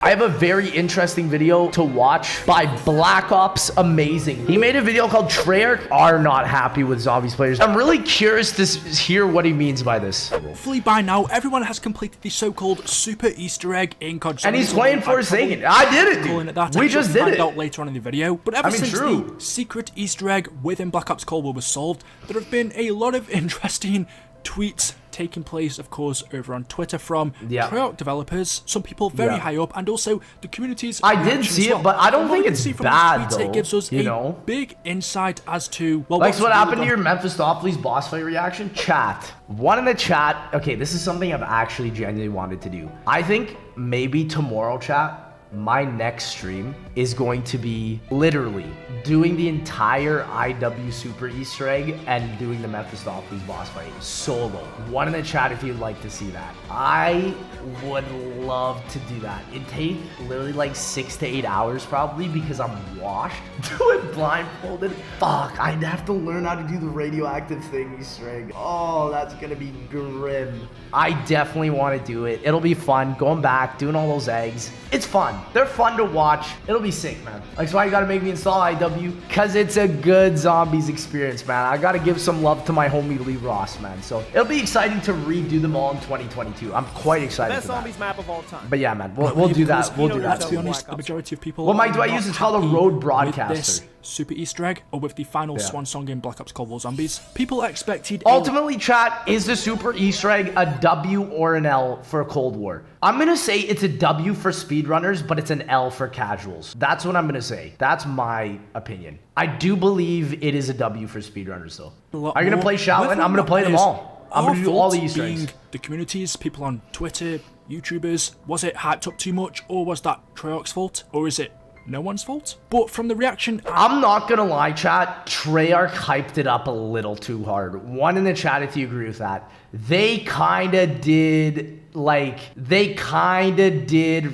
I have a very interesting video to watch by Black Ops Amazing. He made a video called Treyarch are not happy with zombies players. I'm really curious to hear what he means by this. Hopefully by now, everyone has completed the so-called super Easter egg in COD. And he's playing Forsaken. I did it, dude. We just did it. Out later on in the video. But ever since the secret Easter egg within Black Ops Cold War was solved, there have been a lot of interesting tweets taking place, of course, over on Twitter from Treyarch developers, some people very high up, and also the community's I did see it, but I don't think it's bad, though. It gives us a big insight as to, well, like, so what happened to your Mephistopheles boss fight reaction? Chat. One in the chat. Okay, this is something I've actually genuinely wanted to do. I think maybe tomorrow, chat, my next stream is going to be literally doing the entire IW Super Easter egg and doing the Mephistopheles boss fight solo. One in the chat if you'd like to see that. I would love to do that. It'd take literally like 6 to 8 hours probably because I'm washed. Do it blindfolded. Fuck, I'd have to learn how to do the radioactive thing Easter egg. Oh, that's gonna be grim. I definitely want to do it. It'll be fun going back, doing all those eggs. It's fun. They're fun to watch. It'll be sick, man. That's why you gotta make me install IW, because it's a good zombies experience, man. I gotta give some love to my homie Lee Ross, man. So it'll be exciting to redo them all in 2022. I'm quite excited Best for that. zombies map of all time. But yeah, man, we'll do that. We'll do that. To be honest, the majority of people. What mic do I use? It's called a Road Broadcaster. Super Easter egg, or with the final swan song in Black Ops Cold War Zombies. People expected. Ultimately, chat, is the Super Easter egg a W or an L for Cold War? I'm gonna say it's a W for speedrunners, but it's an L for casuals. That's what I'm gonna say. That's my opinion. I do believe it is a W for speedrunners, though. Are you gonna play Shaolin? I'm gonna play them all. I'm gonna do all the Easter eggs. The communities, people on Twitter, YouTubers, was it hyped up too much, or was that Treyarch's fault, or is it no one's fault? But from the reaction, I'm not gonna lie, chat, Treyarch hyped it up a little too hard. One in the chat if you agree with that. They kinda did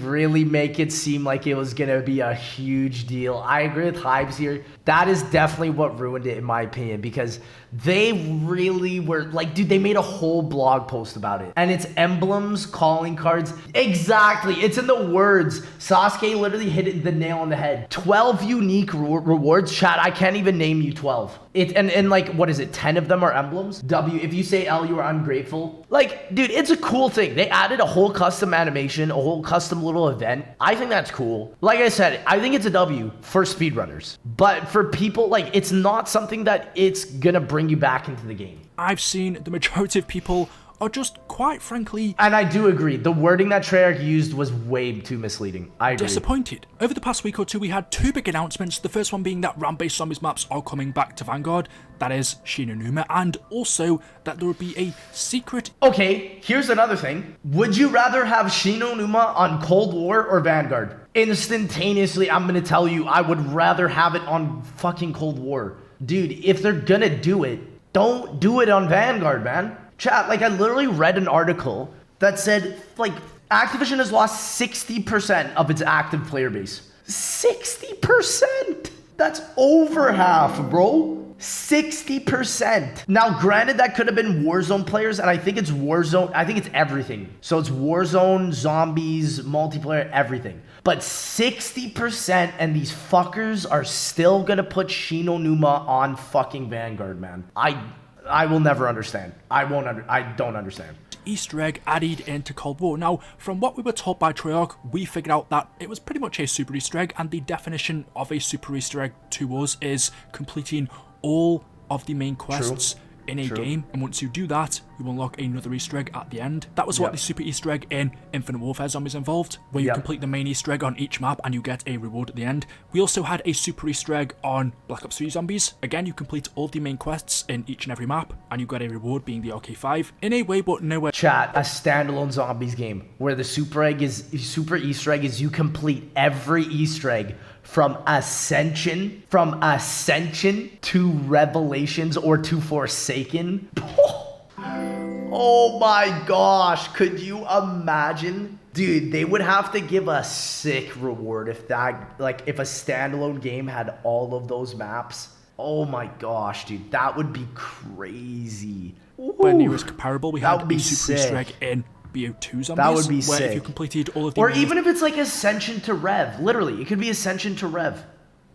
really make it seem like it was gonna be a huge deal. I agree with Hypes here. That is definitely what ruined it in my opinion, because they really were like, dude, they made a whole blog post about it. And it's emblems, calling cards. Exactly, it's in the words. Sasuke literally hit the nail on the head. 12 unique rewards, chat, I can't even name you 12. And like, what is it, 10 of them are emblems? W, if you say L, you are ungrateful. Like, dude, it's a cool thing. They added a whole custom animation, a whole custom little event. I think that's cool. Like I said, I think it's a W for speedrunners. But for people, like, it's not something that it's gonna bring you back into the game. I've seen the majority of people are just quite frankly, and I do agree, the wording that Treyarch used was way too misleading. I agree. Disappointed. Over the past week or two, we had two big announcements. The first one being that RAM-based zombies maps are coming back to Vanguard, that is Shinonuma, and also that there would be a secret. Okay, here's another thing. Would you rather have Shinonuma on Cold War or Vanguard? Instantaneously, I'm gonna tell you, I would rather have it on fucking Cold War. Dude, if they're gonna do it, don't do it on Vanguard, man. Chat, like, I literally read an article that said, like, Activision has lost 60% of its active player base. 60%! That's over half, bro. 60%. Now, granted, that could have been Warzone players, and I think it's Warzone. I think it's everything. So it's Warzone, zombies, multiplayer, everything. But 60%, and these fuckers are still gonna put Shinonuma on fucking Vanguard, man. I will never understand. I don't understand. Easter egg added into Cold War. Now, from what we were told by Treyarch, we figured out that it was pretty much a super Easter egg, and the definition of a super Easter egg to us is completing all of the main quests in a game, and once you do that, you unlock another Easter egg at the end. That was what the super Easter egg in Infinite Warfare Zombies involved, where you complete the main Easter egg on each map and you get a reward at the end. We also had a super Easter egg on Black Ops 3 Zombies. Again, you complete all the main quests in each and every map, and you get a reward being the RK5 in a way but nowhere. Chat, a standalone zombies game where the super Easter egg is you complete every Easter egg from Ascension to Revelations or to Forsaken. Oh my gosh, could you imagine? Dude, they would have to give a sick reward if that, like, if a standalone game had all of those maps. Oh my gosh, dude, that would be crazy. When near as comparable, we had a super Easter egg in BO2 zombies. That would be where sick. If you completed all of the or even if it's like Ascension to Rev. Literally, it could be Ascension to Rev.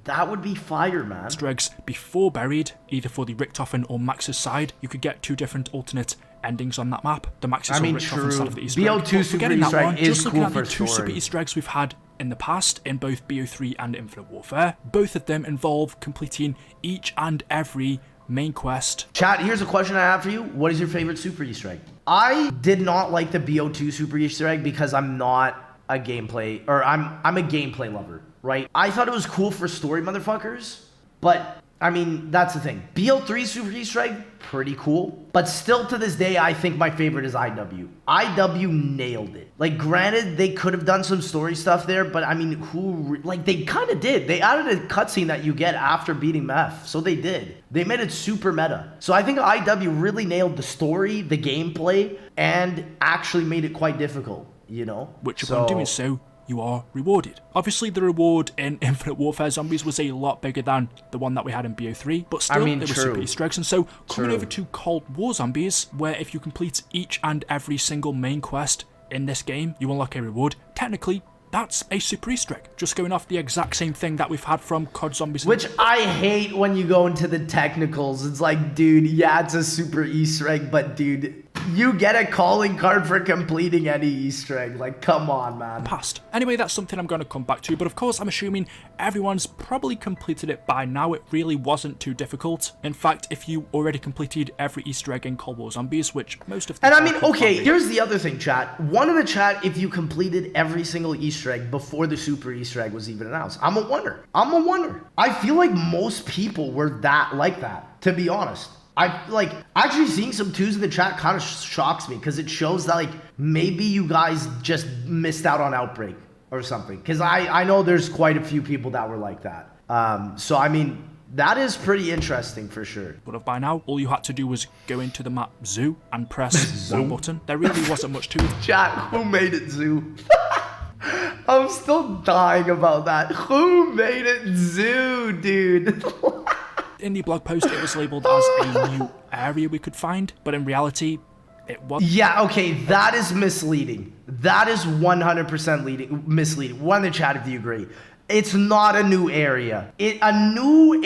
That would be fire, man. Easter eggs before buried, either for the Richtofen or Max's side, you could get 2 different alternate endings on that map. The Max's or Richtofen side of the Easter egg. BO2 super Easter egg is cool for the 2 super Easter eggs we've had in the past in both BO3 and Infinite Warfare, both of them involve completing each and every main quest. Chat, here's a question I have for you. What is your favorite super Easter egg? I did not like the BO2 super Easter egg because I'm not a gameplay, or I'm a gameplay lover, right? I thought it was cool for story motherfuckers, but I mean, that's the thing. BO3 super Easter egg, pretty cool. But still to this day, I think my favorite is IW. IW nailed it. Like, granted, they could have done some story stuff there, but I mean, they kind of did. They added a cutscene that you get after beating Meth. So they did. They made it super meta. So I think IW really nailed the story, the gameplay, and actually made it quite difficult, you know? Which upon doing so, you are rewarded. Obviously, the reward in Infinite Warfare Zombies was a lot bigger than the one that we had in BO3, but still, there were super Easter eggs. And so, coming over to Cold War Zombies, where if you complete each and every single main quest in this game, you unlock a reward. Technically, that's a super Easter egg. Just going off the exact same thing that we've had from COD Zombies. Which I hate when you go into the technicals. It's like, dude, yeah, it's a super Easter egg, but dude, you get a calling card for completing any Easter egg. Like, come on, man. Past. Anyway, that's something I'm going to come back to, but of course, I'm assuming everyone's probably completed it by now. It really wasn't too difficult. In fact, if you already completed every Easter egg in Cold War Zombies, which most of them... And I mean, okay, here's the other thing, chat. One in the chat, if you completed every single Easter egg before the super Easter egg was even announced. I'm a wonder. I feel like most people were like that, to be honest. I like actually seeing some 2s in the chat kind of shocks me because it shows that like maybe you guys just missed out on Outbreak or something. Because I know there's quite a few people that were like that. So I mean, that is pretty interesting for sure. But by now, all you had to do was go into the map Zoo and press one button. There really wasn't much to it. Chat, who made it Zoo? I'm still dying about that. Who made it Zoo, dude? In the blog post, it was labelled as a new area we could find, but in reality, it wasn't. Yeah, okay, that is misleading. That is 100% misleading. One in the chat if you agree. It's not a new area. A new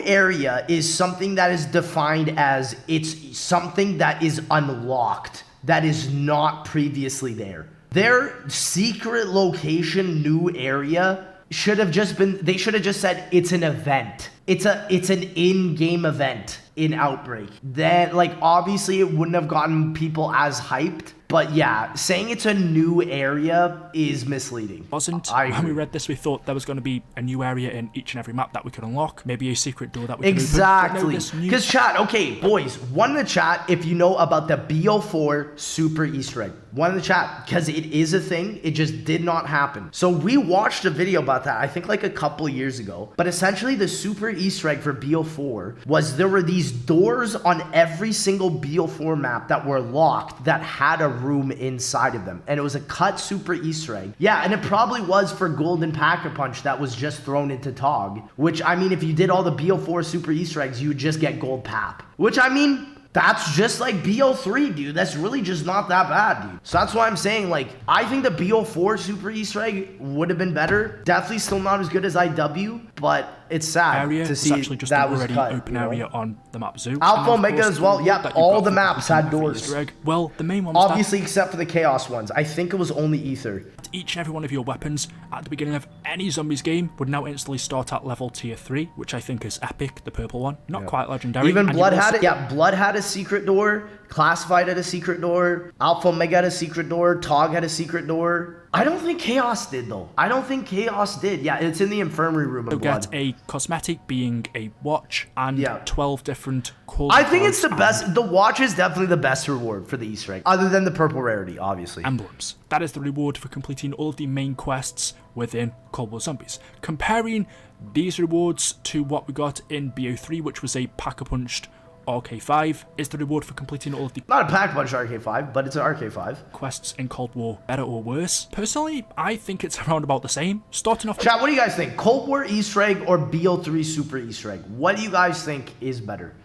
area is something that is defined as it's something that is unlocked, that is not previously there. Their secret location, new area, should have just said it's an event. It's an in-game event in Outbreak. Then, like, obviously it wouldn't have gotten people as hyped. But yeah, saying it's a new area is misleading. When we read this, we thought there was going to be a new area in each and every map that we could unlock. Maybe a secret door that we could Exactly. open. Because chat, okay, boys, one in the chat if you know about the BO4 super Easter egg. One in the chat, because it is a thing. It just did not happen. So we watched a video about that, I think like a couple years ago. But essentially the super Easter egg for BO4 was there were these doors on every single BO4 map that were locked that had a room inside of them, and it was a cut super Easter egg. Yeah, and it probably was for Golden Pack-a-Punch that was just thrown into TOG, which I mean, if you did all the BO4 super Easter eggs, you would just get Gold Pap, which I mean, that's just like BO3, dude. That's really just not that bad, dude. So that's why I'm saying, like, I think the BO4 super Easter egg would have been better. Definitely still not as good as IW, but it's sad to see actually just that an was already cut, open area on the map Zoo. Alpha Omega as well. Yep, all the maps had doors. Well, the main one was obviously except for the Chaos ones. I think it was only Ether. Each and every one of your weapons at the beginning of any Zombies game would now instantly start at level tier 3, which I think is epic, the purple one. Not quite legendary. Even Blood had it. Yeah, Blood had a secret door. Classified had a secret door. Alpha Omega had a secret door. TOG had a secret door. I don't think Chaos did, though. I don't think Chaos did. Yeah, it's in the infirmary room of Blood. Get a cosmetic being a watch and 12 different calls. I think it's the best. The watch is definitely the best reward for the Easter egg, other than the purple rarity, obviously. Emblems. That is the reward for completing all of the main quests within Cold War Zombies. Comparing these rewards to what we got in BO3, which was a pack-a-punched RK5, is the reward for completing all of the... Not a pack-a-punch RK5, but it's an RK5. ...quests in Cold War better or worse? Personally, I think it's around about the same. Starting off... Chat, what do you guys think? Cold War Easter egg or BO3 super Easter egg? What do you guys think is better?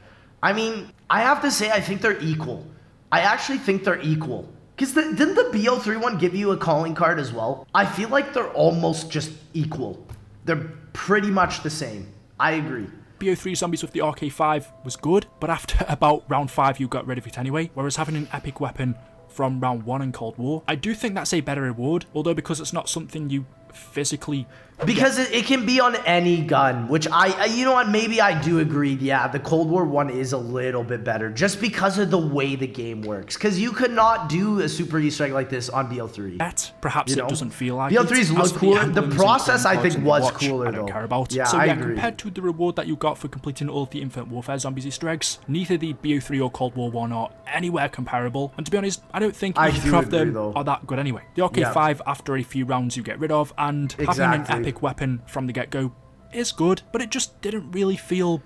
I mean, I have to say I think they're equal. I actually think they're equal. Because didn't the BO3 one give you a calling card as well? I feel like they're almost just equal. They're pretty much the same. I agree. BO3 Zombies with the RK5 was good, but after about round 5 you got rid of it anyway, whereas having an epic weapon from round 1 in Cold War, I do think that's a better reward, although because it's not something you physically... Because it can be on any gun, which you know what, maybe I do agree. Yeah, the Cold War one is a little bit better just because of the way the game works. Because you could not do a super Easter egg like this on BO3. Yet, perhaps it doesn't feel like BO3's it. look cooler. The process, I I think, was cooler, I don't though. care about. Yeah, so I yeah, agree. compared to the reward that you got for completing all of the Infinite Warfare Zombies Easter eggs, neither the BO3 or Cold War 1 are anywhere comparable. And to be honest, I don't think either of them are that good anyway. The RK5, after a few rounds you get rid of, and having an epic weapon from the get-go is good, but it just didn't really feel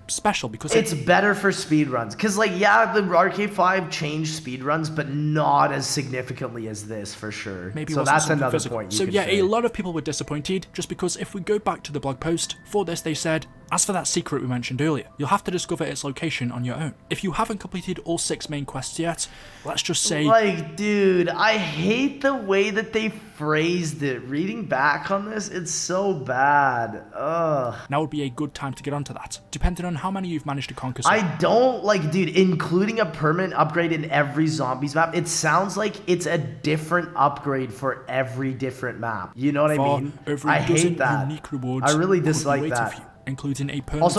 special because it's better for speedruns. Because, like, yeah, the RK5 changed speedruns, but not as significantly as this, for sure. Maybe so that's another physical point. So yeah, a lot of people were disappointed just because if we go back to the blog post for this, they said, as for that secret we mentioned earlier, you'll have to discover its location on your own. If you haven't completed all 6 main quests yet, let's just say... Like, dude, I hate the way that they phrased it. Reading back on this, it's so bad. Ugh. Now would be a good time to get onto that, depending on how many you've managed to conquer. I don't, like, dude, including a permanent upgrade in every zombies map, it sounds like it's a different upgrade for every different map. You know what I mean? I hate that. Unique rewards I really dislike that. Including a permanent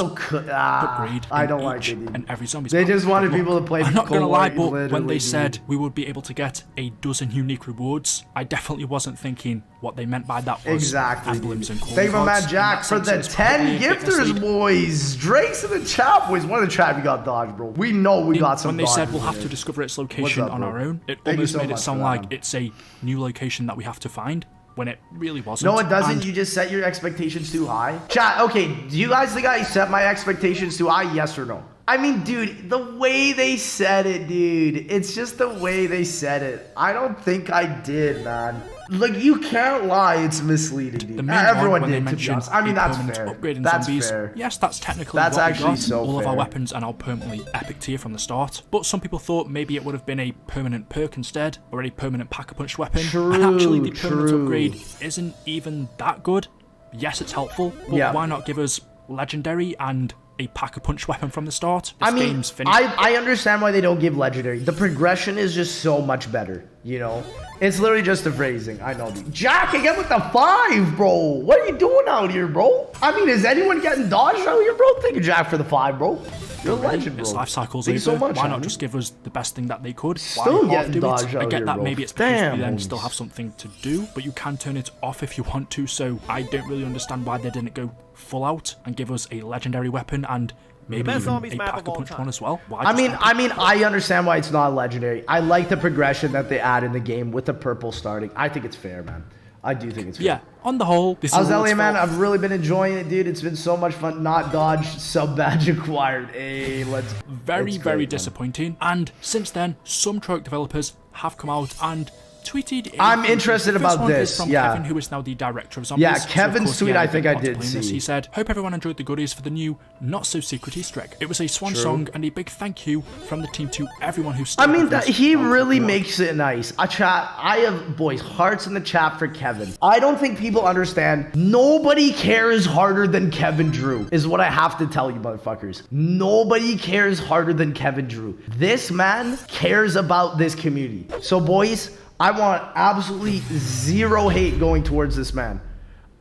upgrade. I don't like it. And every zombie. They just wanted people to play. I'm not gonna lie, but when they said we would be able to get a dozen unique rewards, I definitely wasn't thinking what they meant by that was emblems and Thank you, man, Jack, for the 10 gifters, boys. Drake's in the chat, boys. One of the chat we got dodged, bro. We know we got some. When they said we'll have to discover its location on our own, it almost made it sound like it's a new location that we have to find, when it really wasn't. No, it doesn't. You just set your expectations too high. Chat, okay, do you guys think I set my expectations too high? Yes or no? I mean, dude, the way they said it, dude. It's just the way they said it. I don't think I did, man. Like, you can't lie, it's misleading, dude. Everyone did, to be honest. I mean, that's fair. That's fair. Yes, that's technically that's what actually we got. So all fair. of our weapons are now permanently epic tier from the start. But some people thought maybe it would have been a permanent perk instead, or a permanent pack-a-punch weapon. And actually, the permanent upgrade isn't even that good. Yes, it's helpful, but why not give us legendary and a pack-a-punch weapon from the start? This game's finished. I understand why they don't give legendary. The progression is just so much better, you know? It's literally just the phrasing. I know. Jack, again with the 5, bro. What are you doing out here, bro? I mean, is anyone getting dodged out here, bro? Thank you, Jack, for the 5, bro. You're a legend, bro. Its life cycle's over. So much, why not just give us the best thing that they could? Still getting dodged out I get here, that bro. maybe it's because we then still have something to do, but you can turn it off if you want to, so I don't really understand why they didn't go full out and give us a legendary weapon and maybe even a pack-a-punch one as well. I mean, I understand why it's not legendary. I like the progression that they add in the game with the purple starting. I think it's fair, man. I do think it's fair. Yeah, on the whole, this is Elliot, man. I've really been enjoying it, dude. It's been so much fun. Not dodged, sub badge acquired. Hey, let's. Very disappointing. And since then, some Treyarch developers have come out and tweeted. I'm interested about this. From yeah. Kevin, who is now the director of Zombies. Yeah, Kevin's tweet. I think I did see. He said, "Hope everyone enjoyed the goodies for the new, not so secret Easter egg. It was a swan song and a big thank you from the team to everyone who." I mean, he really makes it nice. Chat. I have boys hearts in the chat for Kevin. I don't think people understand. Nobody cares harder than Kevin Drew. Is what I have to tell you, motherfuckers. Nobody cares harder than Kevin Drew. This man cares about this community. So, boys, I want absolutely zero hate going towards this man.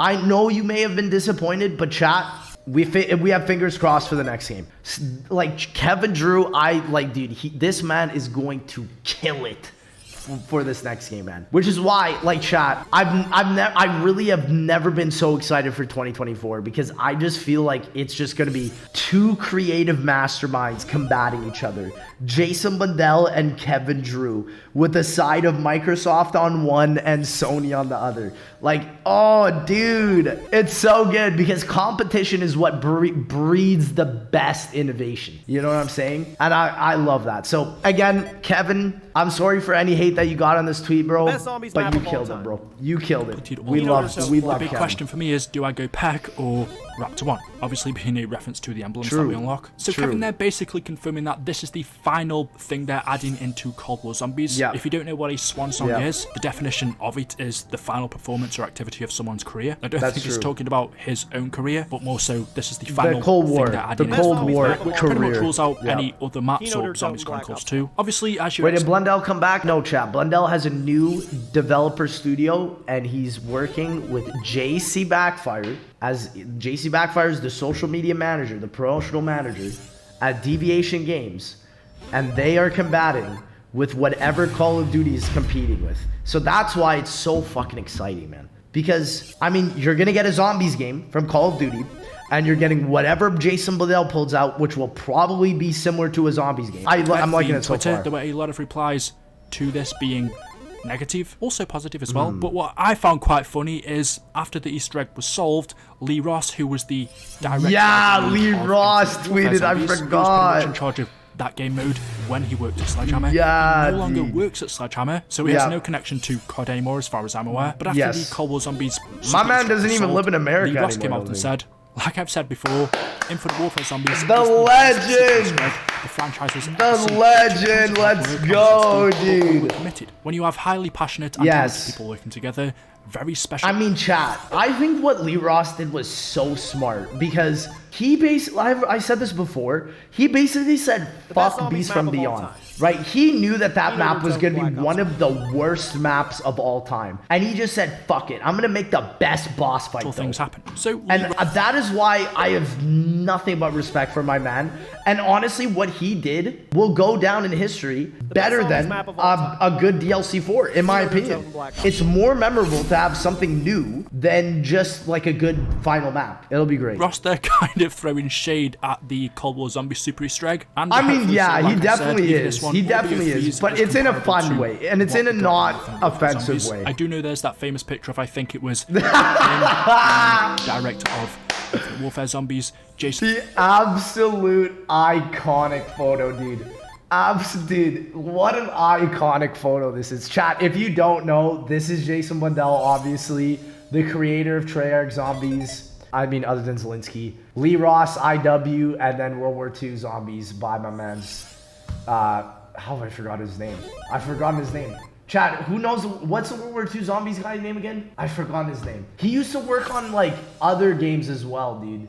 I know you may have been disappointed, but chat, we have fingers crossed for the next game. Like Kevin Drew, dude, this man is going to kill it for this next game, man. Which is why, like, chat, I really have never been so excited for 2024 because I just feel like it's just gonna be two creative masterminds combating each other. Jason Bundell and Kevin Drew, with the side of Microsoft on one and Sony on the other. Like, oh, dude, it's so good because competition is what breeds the best innovation. You know what I'm saying? And I love that. So again, Kevin, I'm sorry for any hate hate that you got on this tweet, bro. Best zombies But map you of all killed it, time. bro. You killed it. Completed all We the love others. we The love big Kevin. question for me is, do I go Peck or Raptor 1? Obviously being a reference to the emblems that True. we unlock. So True. Kevin, they're basically confirming that this is the final thing they're adding into Cold War Zombies. Yeah. If you don't know what a swan song Yeah. is, the definition of it is the final performance or activity of someone's career. I don't That's think he's true. talking about his own career, but more so this is the final Cold thing War. they're adding The into Cold Cold War War, which pretty much career. rules out Yeah. any other maps Kino or Dirk Zombies Zone Black Chronicles Ops 2. Obviously, as you Wait, did Blundell come back? No, chat. Blundell has a new developer studio, and he's working with JC Backfire. As JC Backfire is the social media manager, the promotional manager at Deviation Games, and they are combating with whatever Call of Duty is competing with. So that's why it's so fucking exciting, man. Because, I mean, you're going to get a zombies game from Call of Duty, and you're getting whatever Jason Blundell pulls out, which will probably be similar to a zombies game. I'm liking it so Twitter, far. there were a lot of replies to this being negative, also positive as well. But what I found quite funny is after the Easter egg was solved, Lee Ross, who was the director, Yeah, of Lee Infinite Ross Warfare tweeted, I Zombies, he was pretty forgot. much in charge of that game mode when he worked at Sledgehammer. Yeah, he no longer dude. works at Sledgehammer, so he Yeah. has no connection to COD anymore as far as I'm aware. But after Yes. the Cold War Zombies My man Super doesn't was even live in America Lee Ross anymore, came I out don't and think. said, like I've said before, Infinite Warfare Zombies The is legend! the franchise was The legend, let's go, dude. committed. When you have highly passionate and Yes. talented people working together, very special. I mean, chat, I think what Lee Ross did was so smart because he basically, I said this before, he basically said, best fuck zombies Beast map from of all Beyond. time. Right? He knew that Kino map Dirk was Zone going to be Black Ops one of the worst maps of all time. And he just said, fuck it, I'm going to make the best boss fight. things happen. So And Lee Ross- that is why I have nothing but respect for my man. And honestly, what he did will go down in history better best than map of all time. a good DLC 4, in my Kino Dirk opinion. Zone Black Ops. It's more memorable to have something new than just like a good final map. It'll be great. Ross there kind of throwing shade at the Cold War Zombie Super Easter egg. And I mean, hopefully, yeah, so, he like I said, definitely even this is. one He will be definitely a is. freeze But as it's in a comparable fun to way, and it's what in a we got not in Infinite Warfare offensive Zombies. way. I do know there's that famous picture of, I think it was him, director of Infinite Warfare Zombies, Jason. The absolute iconic photo, dude. Dude, what an iconic photo this is. Chat, if you don't know, this is Jason Blundell, obviously, the creator of Treyarch Zombies. I mean, other than Zelensky. Lee Ross, IW, and then World War II Zombies by my man's... how have I forgot his name? I've forgotten his name. Chad, who knows what's the World War II Zombies guy's name again? I've forgotten his name. He used to work on like other games as well, dude.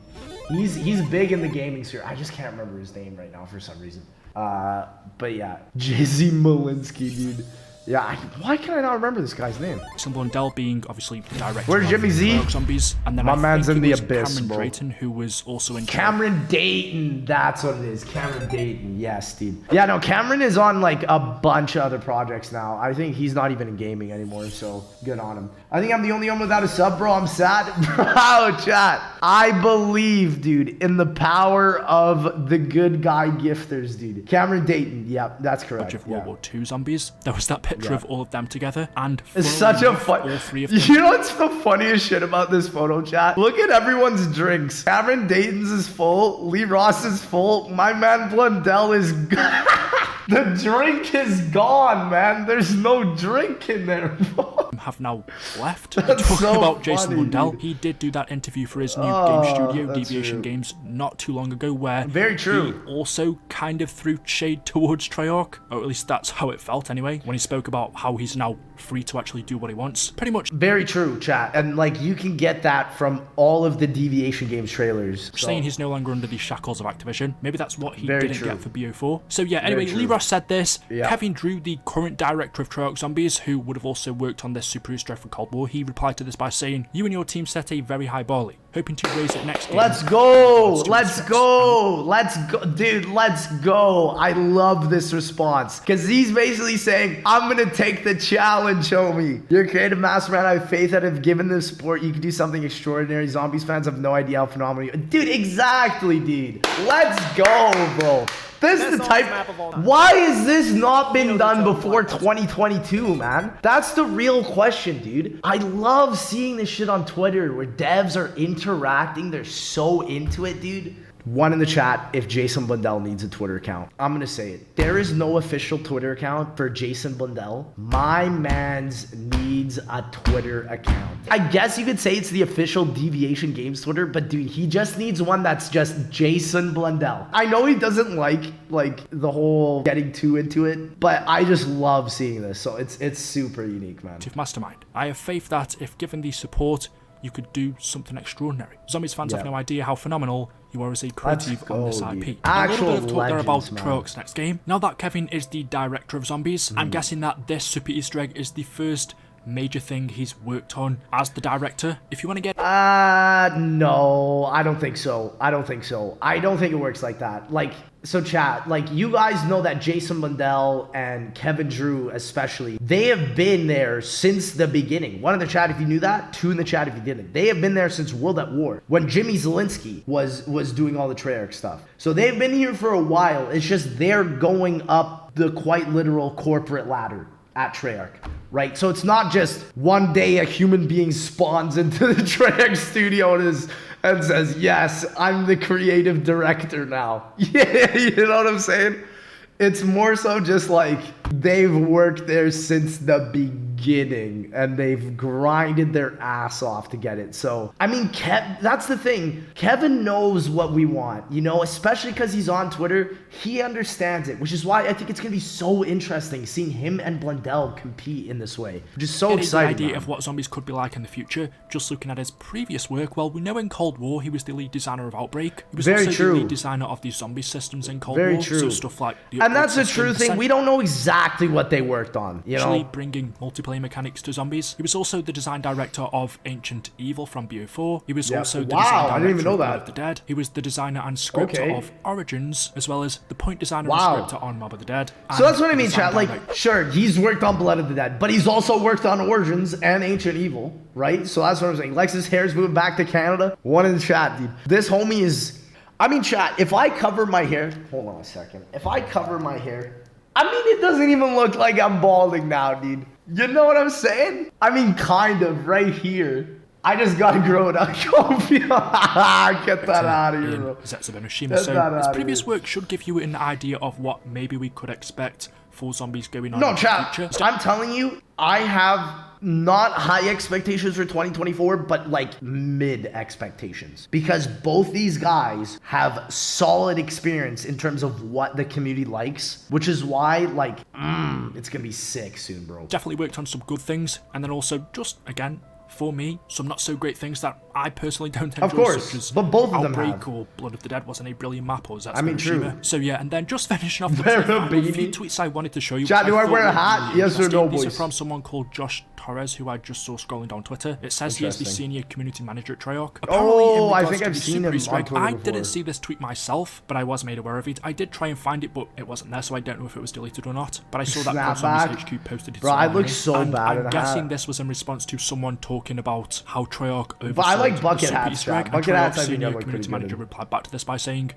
He's big in the gaming sphere. I just can't remember his name right now for some reason. But yeah, Jay-Z Malinsky, dude. Yeah, why can I not remember this guy's name? Jason Blundell being obviously director Where's of Jimmy Z? Treyarch Zombies, and then My I man's think in it the was abyss, Cameron bro. Drayton, who was also in Cameron Dayton, that's what it is. Cameron Dayton, yes, dude. Yeah, no, Cameron is on like a bunch of other projects now. I think he's not even in gaming anymore, so good on him. I think I'm the only one without a sub, bro. I'm sad. Bro, chat. I believe, dude, in the power of the good guy gifters, dude. Cameron Dayton, yeah, that's correct. of Yeah. World War II Zombies. There was that picture of all of them together, and It's funnily such a enough, fun. all three of them. You know what's the funniest shit about this photo, chat? Look at everyone's drinks. Cameron Dayton's is full. Lee Ross is full. My man Blundell is. The drink is gone, man. There's no drink in there. Have now left. That's Talking so about Jason funny, Blundell, dude. he did do that interview for his new Oh, game studio, that's Deviation true. Games, not too long ago, where Very true. he also kind of threw shade towards Treyarch, or at least that's how it felt anyway, when he spoke about how he's now free to actually do what he wants. Pretty much Very true, chat. And like you can get that from all of the Deviation Games trailers. So- saying he's no longer under the shackles of Activision. Maybe that's what he Very didn't true. get for BO4. So yeah, anyway, true. Lee Ross said this. Yeah. Kevin Drew, the current director of Treyarch Zombies, who would have also worked on this Super Easter egg for Cold War, he replied to this by saying, "You and your team set a very high bar, Lee. Hoping to raise it next game." Let's go. Let's do Let's this. go. Let's go. Dude, let's go. I love this response. Because he's basically saying, I'm going to take the challenge, homie. You're a creative mastermind. I have faith that if given this sport, you can do something extraordinary. Zombies fans have no idea how phenomenal you. Dude, exactly, dude. Let's go, bro. This is the Best type. map of all time. Why has this not been done before 2022, man? That's the real question, dude. I love seeing this shit on Twitter where devs are interacting. They're so into it, dude. One in the chat, if Jason Blundell needs a Twitter account. I'm going to say it. There is no official Twitter account for Jason Blundell. My man's needs a Twitter account. I guess you could say it's the official Deviation Games Twitter, but dude, he just needs one that's just Jason Blundell. I know he doesn't like the whole getting too into it, but I just love seeing this. So it's super unique, man. Mastermind. I have faith that if given the support, you could do something extraordinary. Zombies fans have no idea how phenomenal you are as a creative on this IP. A little bit of talk there about Treyarch's next game. Now that Kevin is the director of Zombies, I'm guessing that this super Easter egg is the first major thing he's worked on as the director. If you want to get... No, I don't think so. I don't think it works like that. So chat, you guys know that Jason Blundell and Kevin Drew especially, they have been there since the beginning. One in the chat if you knew that, two in the chat if you didn't. They have been there since World at War, when Jimmy Zielinski was doing all the Treyarch stuff. So they've been here for a while. It's just they're going up the quite literal corporate ladder at Treyarch, right? So it's not just one day a human being spawns into the Treyarch studio and says, yes, I'm the creative director now. Yeah, you know what I'm saying? It's more so just they've worked there since the beginning and they've grinded their ass off to get it. So, I mean, that's the thing. Kevin knows what we want, especially because he's on Twitter. He understands it, which is why I think it's going to be so interesting seeing him and Blundell compete in this way. Just so exciting. The idea of what Zombies could be like in the future, just looking at his previous work, well, we know in Cold War he was the lead designer of Outbreak. He was also the lead designer of the zombie systems in Cold War. True. So stuff like the and that's the true thing. We don't know exactly what they worked on. Actually bringing multiplayer mechanics to Zombies. He was also the design director of Ancient Evil from BO4. He was also the design director of Blood of the Dead. He was the designer and scripter of Origins, as well as the point designer and scripter on Mob of the Dead. So that's what I mean, chat. Sure, he's worked on Blood of the Dead, but he's also worked on Origins and Ancient Evil, right? So that's what I'm saying. Lex's hair's moving back to Canada. One in the chat, dude. This homie is... I mean, chat, if I cover my hair... Hold on a second. If I cover my hair... I mean, it doesn't even look like I'm balding now, dude. You know what I'm saying? I mean, kind of, right here. I just gotta grow it out. Get that out of here, bro. So his previous work should give you an idea of what maybe we could expect for Zombies going on in the future. I'm telling you, I have not high expectations for 2024, but mid expectations. Because both these guys have solid experience in terms of what the community likes, which is why, it's gonna be sick soon, bro. Definitely worked on some good things, and then also just, again, for me, some not so great things that I personally don't enjoy. Of course, such as but both of them Outbreak or Blood of the Dead wasn't a brilliant map, or was that true. So yeah, and then just finishing off the few tweets I wanted to show you. Chat, do I wear a hat? Yes or no, boys? These are from someone called Josh Torres, who I just saw scrolling down Twitter. It says he is the senior community manager at Treyarch. Apparently, I think I've seen him on Twitter before. I didn't see this tweet myself, but I was made aware of it. I did try and find it, but it wasn't there, so I don't know if it was deleted or not. But I saw that Zombies HQ posted it. Bro, I look so bad. I'm guessing this was in response to someone talking about how Treyarch oversold but I like bucket hats, Jack. Bucket hats, senior community manager replied back to this by saying,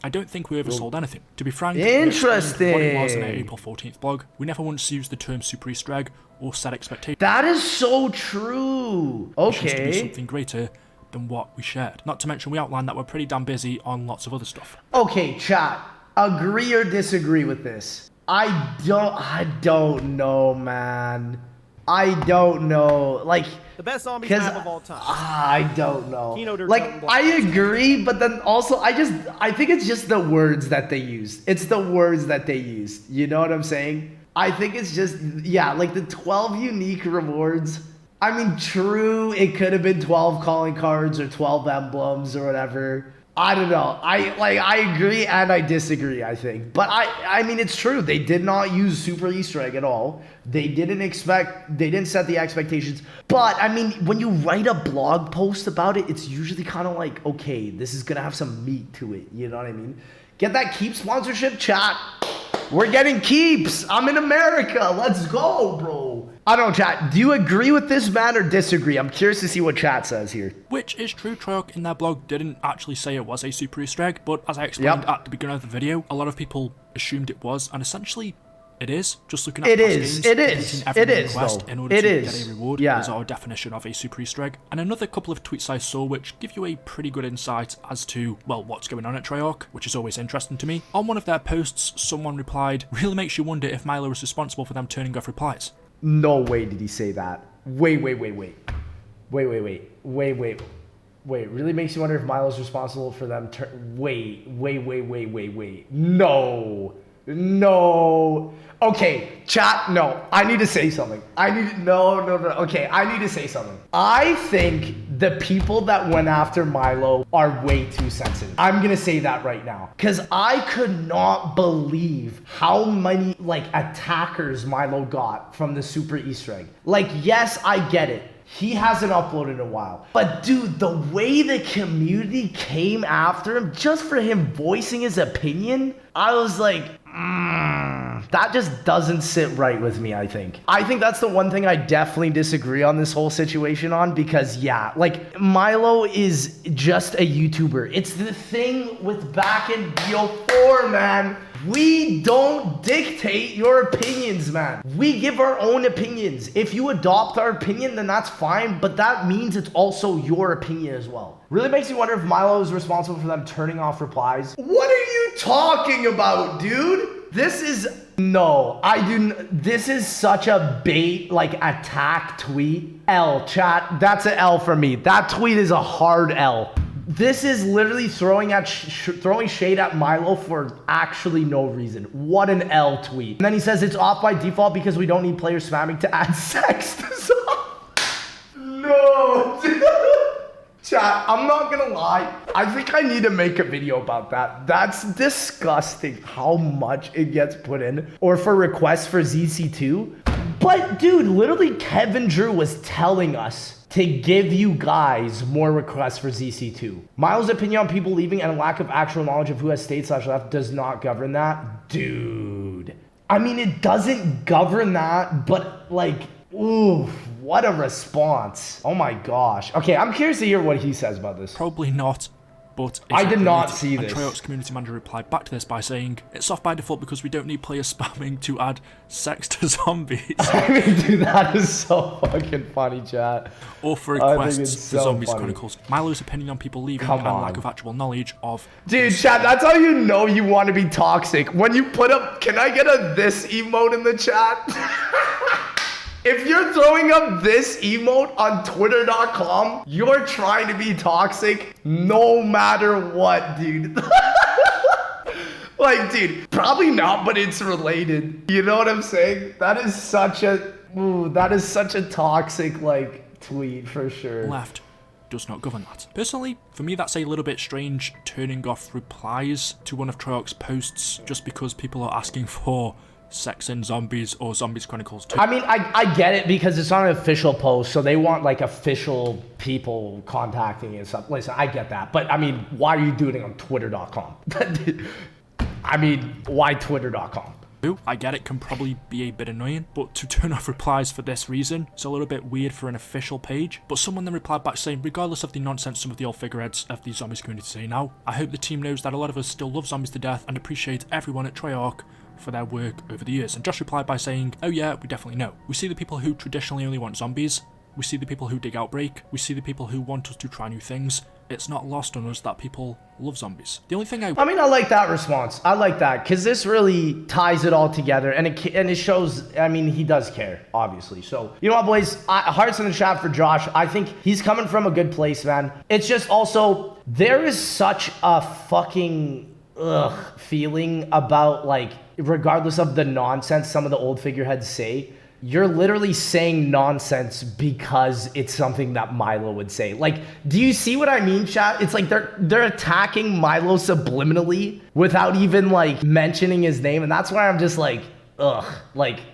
I don't think we oversold anything. To be frank, interesting. What it was in our April 14th blog, we never once used the term super Easter egg or set expectations. That is so true. Okay. To be something greater than what we shared. Not to mention we outlined that we're pretty damn busy on lots of other stuff. Okay, chat. Agree or disagree with this? I don't know, man. I don't know. The best zombie map of all time. I don't know. I agree, but then also I think it's just the words that they use. It's the words that they use. You know what I'm saying? I think it's just, the 12 unique rewards. I mean, true, it could have been 12 calling cards or 12 emblems or whatever. I don't know. I agree and I disagree, I think. But I mean, it's true. They did not use super Easter egg at all. They didn't set the expectations. But I mean, when you write a blog post about it, it's usually kind of okay, this is going to have some meat to it. You know what I mean? Get that Keep sponsorship, chat. We're getting Keeps. I'm in America. Let's go, bro. I don't know, chat. Do you agree with this, man, or disagree? I'm curious to see what chat says here. Which is true. Treyarch in their blog didn't actually say it was a super Easter egg, but as I explained at the beginning of the video, a lot of people assumed it was, and essentially It is. Just looking at It past is. games, It is. completing every It is, request though. in order It to is. get a reward Yeah. is our definition of a super Easter egg. And another couple of tweets I saw which give you a pretty good insight as to, well, what's going on at Treyarch, which is always interesting to me. On one of their posts, someone replied, "Really makes you wonder if Milo is responsible for them turning off replies." No way did he say that. Wait. Really makes you wonder if Milo's responsible for them. Wait. No. Okay, chat. No, I need to say something. No. Okay, I need to say something. I think the people that went after Milo are way too sensitive. I'm gonna say that right now, because I could not believe how many attackers Milo got from the super Easter egg. Yes, I get it. He hasn't uploaded in a while. But dude, the way the community came after him just for him voicing his opinion, I was like, that just doesn't sit right with me, I think. I think that's the one thing I definitely disagree on this whole situation on, because Milo is just a YouTuber. It's the thing with back in BO4, man. We don't dictate your opinions, man. We give our own opinions. If you adopt our opinion, then that's fine, but that means it's also your opinion as well. Really makes me wonder if Milo is responsible for them turning off replies. What are you talking about, dude? This is such a bait, attack tweet. L, chat, that's an L for me. That tweet is a hard L. This is literally throwing shade at Milo for actually no reason. What an L tweet. And then he says it's off by default because we don't need players spamming to add sex to songs. No, dude. Chat, I'm not gonna lie. I think I need to make a video about that. That's disgusting how much it gets put in. Or for requests for ZC2. But dude, literally Kevin Drew was telling us to give you guys more requests for ZC2. Milo's opinion on people leaving and a lack of actual knowledge of who has stayed/left does not govern that. Dude. I mean, it doesn't govern that, but ooh, what a response. Oh my gosh. Okay, I'm curious to hear what he says about this. Probably not. But I did not see and this. Treyarch's community manager replied back to this by saying, "It's off by default because we don't need players spamming to add sex to zombies." I mean, dude, that is so fucking funny, chat. Or for requests for so Zombies funny. Chronicles. Milo's opinion on people leaving Come and on. lack of actual knowledge of... Dude, chat, that's how you know you want to be toxic. When you put up, can I get a this emote in the chat? If you're throwing up this emote on twitter.com, you're trying to be toxic no matter what, dude. Dude, probably not, but it's related. You know what I'm saying? That is such a toxic, tweet for sure. Left does not govern that. Personally, for me, that's a little bit strange, turning off replies to one of Treyarch's posts just because people are asking for sex in zombies or Zombies Chronicles 2. I mean, I get it because it's not an official post, so they want official people contacting you and stuff. Listen, I get that, but I mean, why are you doing it on twitter.com? I mean, why twitter.com? I get it can probably be a bit annoying, but to turn off replies for this reason, it's a little bit weird for an official page. But someone then replied back saying, regardless of the nonsense some of the old figureheads of the Zombies community say now, I hope the team knows that a lot of us still love zombies to death and appreciate everyone at Treyarch for their work over the years. And Josh replied by saying, oh yeah, we definitely know. We see the people who traditionally only want zombies. We see the people who dig Outbreak. We see the people who want us to try new things. It's not lost on us that people love zombies. The only thing I mean, I like that response. I like that because this really ties it all together, and it shows. I mean, he does care, obviously. So you know what, boys? Hearts in the chat for Josh. I think he's coming from a good place, man. It's just also there is such a fucking feeling about regardless of the nonsense some of the old figureheads say. You're literally saying nonsense because it's something that Milo would say. Do you see what I mean, chat? It's they're attacking Milo subliminally without even mentioning his name. And that's why I'm just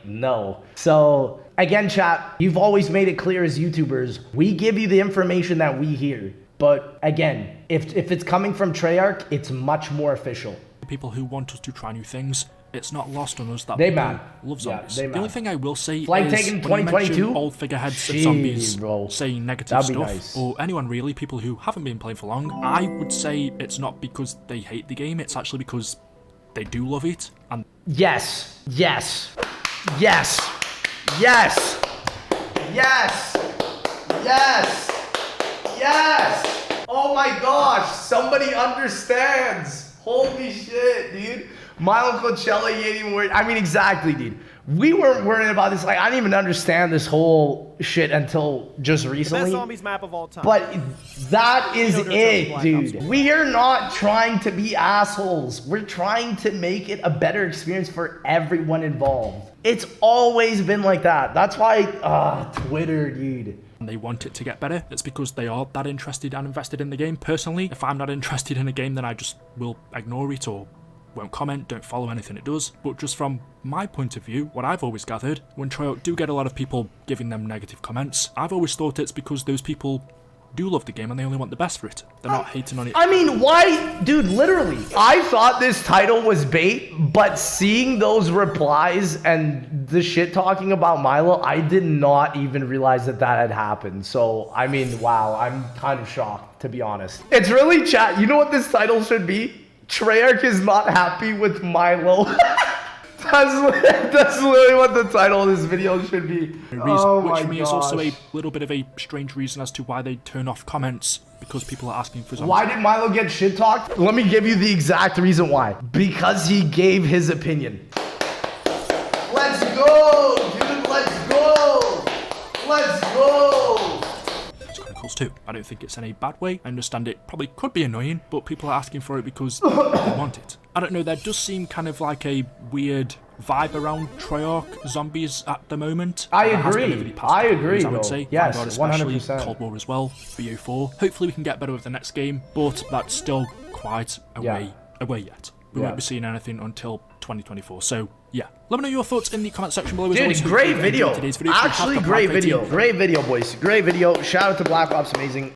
no. So again, chat, you've always made it clear as YouTubers, we give you the information that we hear. But again, if it's coming from Treyarch, it's much more official. People who want us to try new things, it's not lost on us that they people love zombies. Yeah, the only thing I will say Flag is taken when you 2022? mention old figureheads of zombies bro. saying negative stuff, nice. or anyone really, people who haven't been playing for long, I would say it's not because they hate the game, it's actually because they do love it, and yes, yes, yes, yes, yes, yes, yes. Oh my gosh, somebody understands. Holy shit, dude. Milo Coachella, you ain't even worried. I mean, exactly, dude. We weren't worrying about this. Like, I didn't even understand this whole shit until just recently. Best zombies map of all time. But that is it, dude. We are not trying to be assholes. We're trying to make it a better experience for everyone involved. It's always been like that. That's why, Twitter, dude. They want it to get better. It's because they are that interested and invested in the game. Personally, if I'm not interested in a game, then I just will ignore it or won't comment, don't follow anything it does. But just from my point of view, what I've always gathered, when Treyarch do get a lot of people giving them negative comments, I've always thought it's because those people do love the game and they only want the best for it. They're not hating on it. I mean, why? Dude, literally. I thought this title was bait, but seeing those replies and the shit talking about Milo, I did not even realize that that had happened. So, I mean, wow, I'm kind of shocked, to be honest. It's really chat. You know what this title should be? Treyarch is not happy with Milo. That's literally what the title of this video should be. Oh my which to me is gosh. also a little bit of a strange reason as to why they turn off comments, because people are asking for zombies. Why did Milo get shit talked? Let me give you the exact reason why. Because he gave his opinion. Let's go, dude. Let's go. Let's go. Chronicles 2. I don't think it's in a bad way. I understand it probably could be annoying, but people are asking for it because they want it. I don't know, there does seem kind of like a weird vibe around Treyarch zombies at the moment. I agree. I agree, I would say. Yes, Vanguard especially, 100%. Cold War as well, BO4. Hopefully we can get better with the next game, but that's still quite away yet. We won't be seeing anything until 2024. So yeah, let me know your thoughts in the comment section below. Dude, great video. Actually, great video. Great video, boys. Great video. Shout out to Black Ops, amazing.